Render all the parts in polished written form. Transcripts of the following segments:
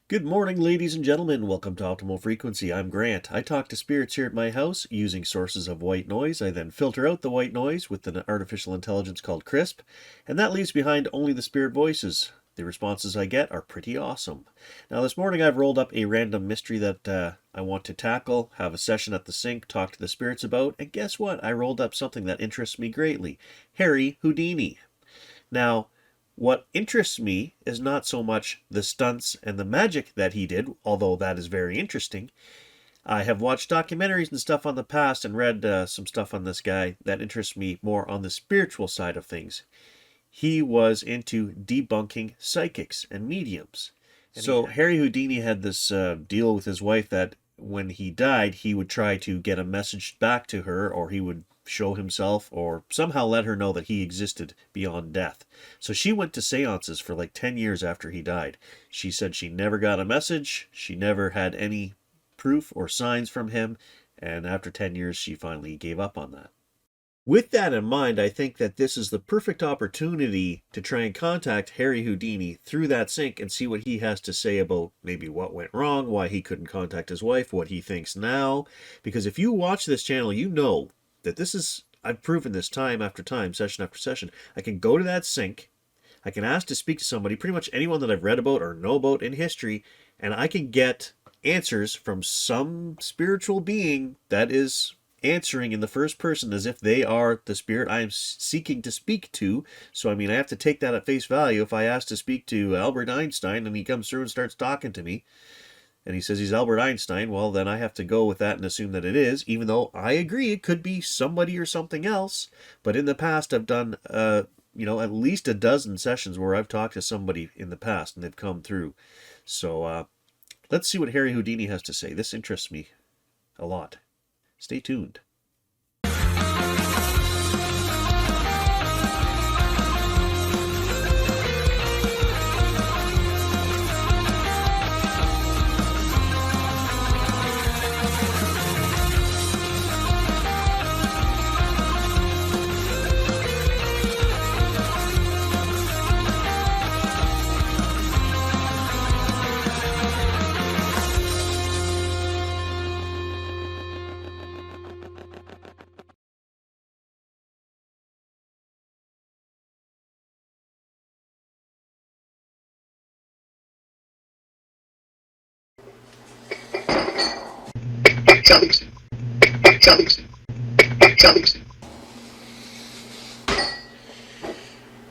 Good morning, ladies and gentlemen. Welcome to Optimal Frequency. I'm Grant. I talk to spirits here at my house using sources of white noise. I then filter out the white noise with an artificial intelligence called CRISP, and that leaves behind only the spirit voices. The responses I get are pretty awesome. Now, this morning I've rolled up a random mystery that I want to tackle, have a session at the sink, talk to the spirits about, and guess what? I rolled up something that interests me greatly. Harry Houdini. Now, what interests me is not so much the stunts and the magic that he did, although that is very interesting. I have watched documentaries and stuff on the past and read some stuff on this guy that interests me more on the spiritual side of things. He was into debunking psychics and mediums. So Harry Houdini had this deal with his wife that when he died, he would try to get a message back to her, or he would show himself or somehow let her know that he existed beyond death. So she went to seances for like 10 years after he died. She said she never got a message, she never had any proof or signs from him, and after 10 years she finally gave up on that. With that in mind, I think that this is the perfect opportunity to try and contact Harry Houdini through that sync and see what he has to say about maybe what went wrong, why he couldn't contact his wife, what he thinks now. Because if you watch this channel, you know that this is, I've proven this time after time, session after session. I can go to that sync, I can ask to speak to somebody, pretty much anyone that I've read about or know about in history, and I can get answers from some spiritual being that is answering in the first person as if they are the spirit I am seeking to speak to. So, I mean, I have to take that at face value. If I ask to speak to Albert Einstein and he comes through and starts talking to me, and he says he's Albert Einstein, well, then I have to go with that and assume that it is, even though I agree it could be somebody or something else. But in the past, I've done, at least a dozen sessions where I've talked to somebody in the past and they've come through. So, let's see what Harry Houdini has to say. This interests me a lot. Stay tuned.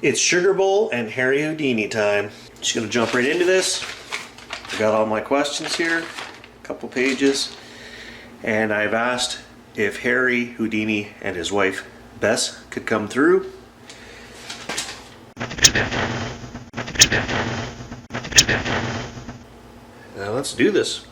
It's Sugar Bowl and Harry Houdini time. Just gonna jump right into this. I got all my questions here, a couple pages, and I've asked if Harry Houdini and his wife Bess could come through. Now let's do this.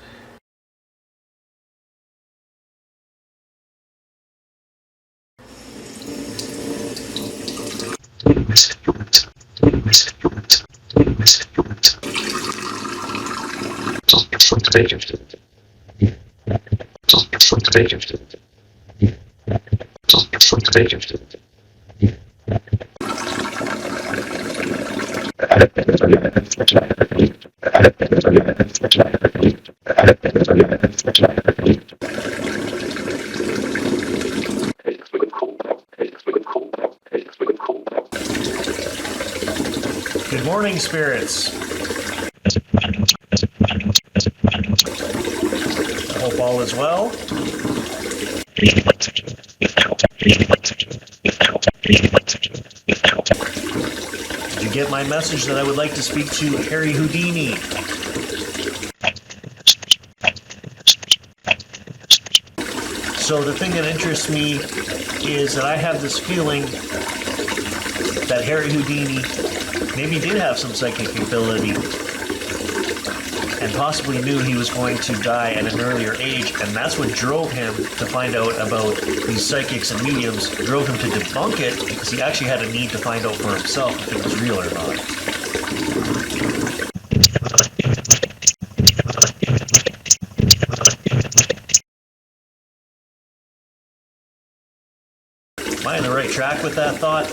Good morning, spirits. I hope all is well. Did you get my message that I would like to speak to Harry Houdini? So the thing that interests me is that I have this feeling that Harry Houdini maybe did have some psychic ability and possibly knew he was going to die at an earlier age, and that's what drove him to find out about these psychics and mediums, drove him to debunk it, because he actually had a need to find out for himself if it was real or not. Am I on the right track with that thought?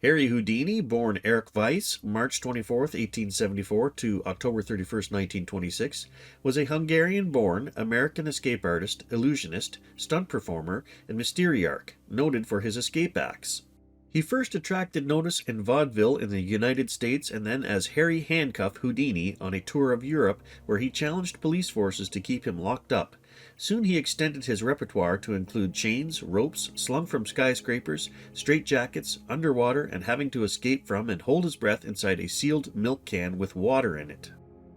Harry Houdini, born Eric Weiss, March 24th, 1874 to October 31st, 1926, was a Hungarian-born American escape artist, illusionist, stunt performer, and mysteriarch, noted for his escape acts. He first attracted notice in vaudeville in the United States and then as Harry Handcuff Houdini on a tour of Europe where he challenged police forces to keep him locked up. Soon he extended his repertoire to include chains, ropes, slung from skyscrapers, straitjackets, underwater, and having to escape from and hold his breath inside a sealed milk can with water in it.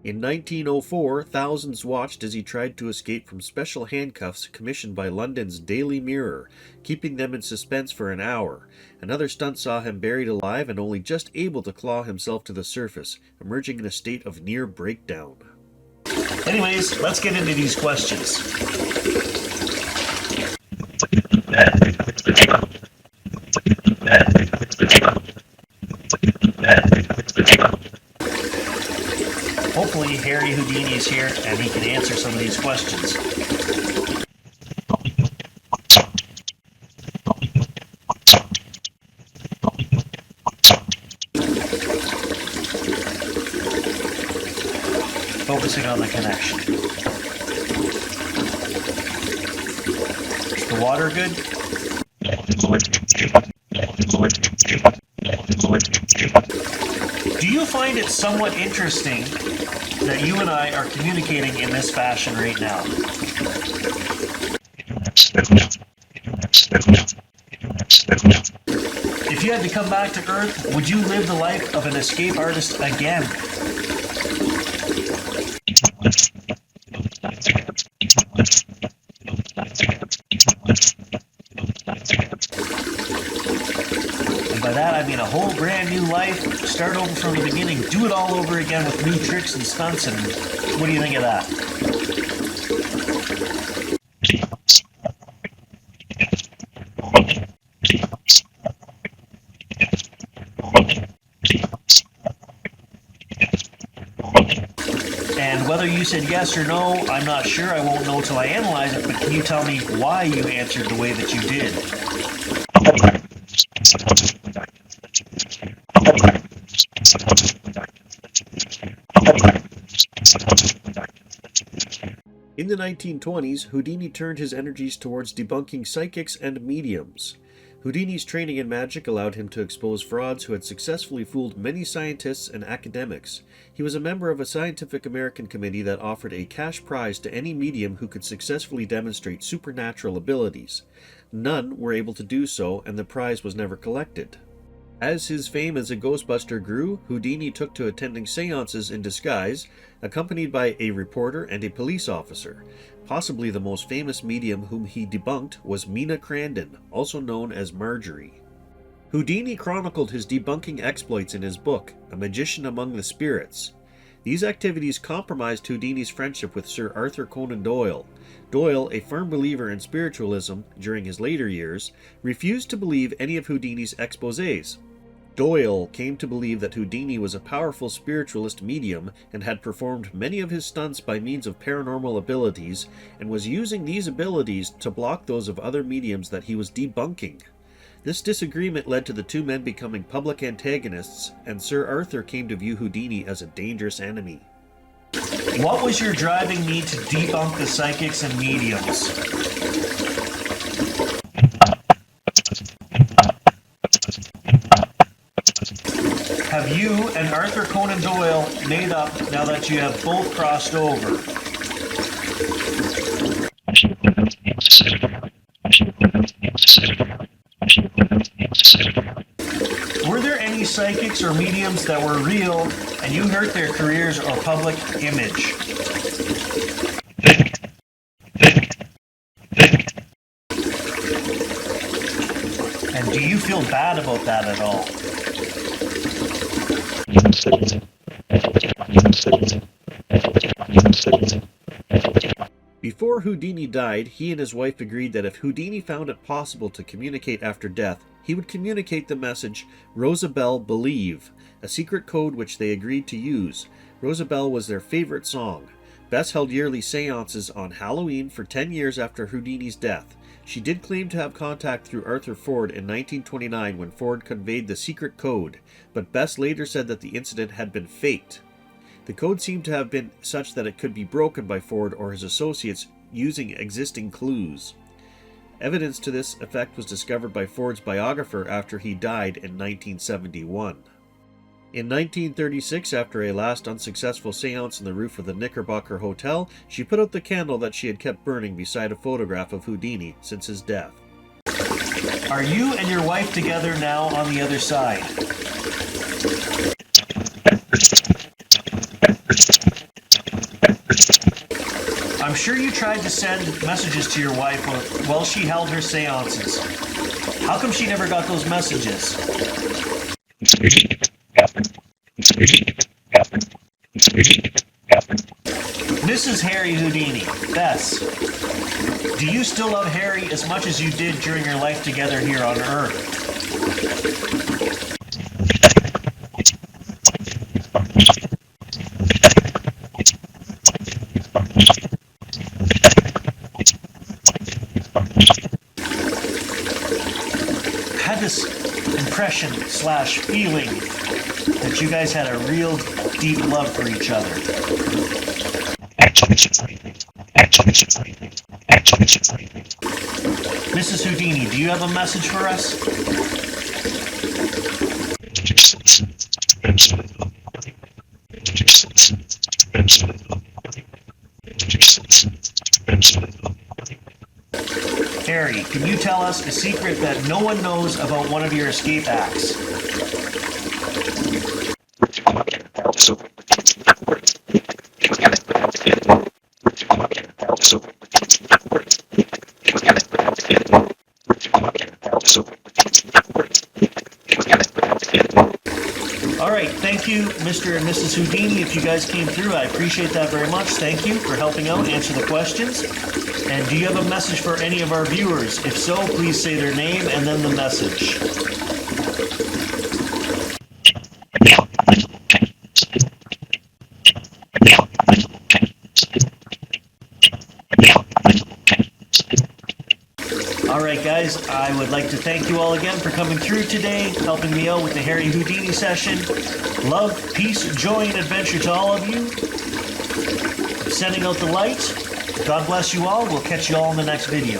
In 1904, thousands watched as he tried to escape from special handcuffs commissioned by London's Daily Mirror, keeping them in suspense for an hour. Another stunt saw him buried alive and only just able to claw himself to the surface, emerging in a state of near breakdown. Anyways, let's get into these questions. Hopefully Harry Houdini is here and he can answer some of these questions. Focusing on the connection. Is the water good? Do you find it somewhat interesting that you and I are communicating in this fashion right now? If you had to come back to Earth, would you live the life of an escape artist again? And by that I mean a whole brand new life, start over from the beginning, do it all over again with new tricks and stunts, and what do you think of that? And whether you said yes or no, I'm not sure. I won't know till I analyze it, but can you tell me why you answered the way that you did? In the 1920s, Houdini turned his energies towards debunking psychics and mediums. Houdini's training in magic allowed him to expose frauds who had successfully fooled many scientists and academics. He was a member of a Scientific American committee that offered a cash prize to any medium who could successfully demonstrate supernatural abilities. None were able to do so, and the prize was never collected. As his fame as a ghostbuster grew, Houdini took to attending seances in disguise, accompanied by a reporter and a police officer. Possibly the most famous medium whom he debunked was Mina Crandon, also known as Marjorie. Houdini chronicled his debunking exploits in his book, A Magician Among the Spirits. These activities compromised Houdini's friendship with Sir Arthur Conan Doyle. Doyle, a firm believer in spiritualism during his later years, refused to believe any of Houdini's exposés. Doyle came to believe that Houdini was a powerful spiritualist medium and had performed many of his stunts by means of paranormal abilities and was using these abilities to block those of other mediums that he was debunking. This disagreement led to the two men becoming public antagonists, and Sir Arthur came to view Houdini as a dangerous enemy. What was your driving need to debunk the psychics and mediums? Have you and Arthur Conan Doyle made up now that you have both crossed over? Were there any psychics or mediums that were real and you hurt their careers or public image? And do you feel bad about that at all? Before Houdini died, he and his wife agreed that if Houdini found it possible to communicate after death, he would communicate the message, Rosabelle Believe, a secret code which they agreed to use. Rosabelle was their favorite song. Bess held yearly seances on Halloween for 10 years after Houdini's death. She did claim to have contact through Arthur Ford in 1929 when Ford conveyed the secret code, but Bess later said that the incident had been faked. The code seemed to have been such that it could be broken by Ford or his associates using existing clues. Evidence to this effect was discovered by Ford's biographer after he died in 1971. In 1936, after a last unsuccessful seance on the roof of the Knickerbocker Hotel, she put out the candle that she had kept burning beside a photograph of Houdini since his death. Are you and your wife together now on the other side? I'm sure you tried to send messages to your wife while she held her seances. How come she never got those messages? Mrs. Harry Houdini, Bess, do you still love Harry as much as you did during your life together here on Earth? Had this impression/feeling that you guys had a real deep love for each other. Mrs. Houdini, do you have a message for us? Harry, can you tell us a secret that no one knows about one of your escape acts? Alright, thank you, Mr. and Mrs. Houdini. If you guys came through, I appreciate that very much. Thank you for helping out, answer the questions. And do you have a message for any of our viewers? If so, please say their name and then the message. Alright guys, I would like to thank you all again for coming through today, helping me out with the Harry Houdini session. Love, peace, joy, and adventure to all of you. I'm sending out the light. God bless you all. We'll catch you all in the next video.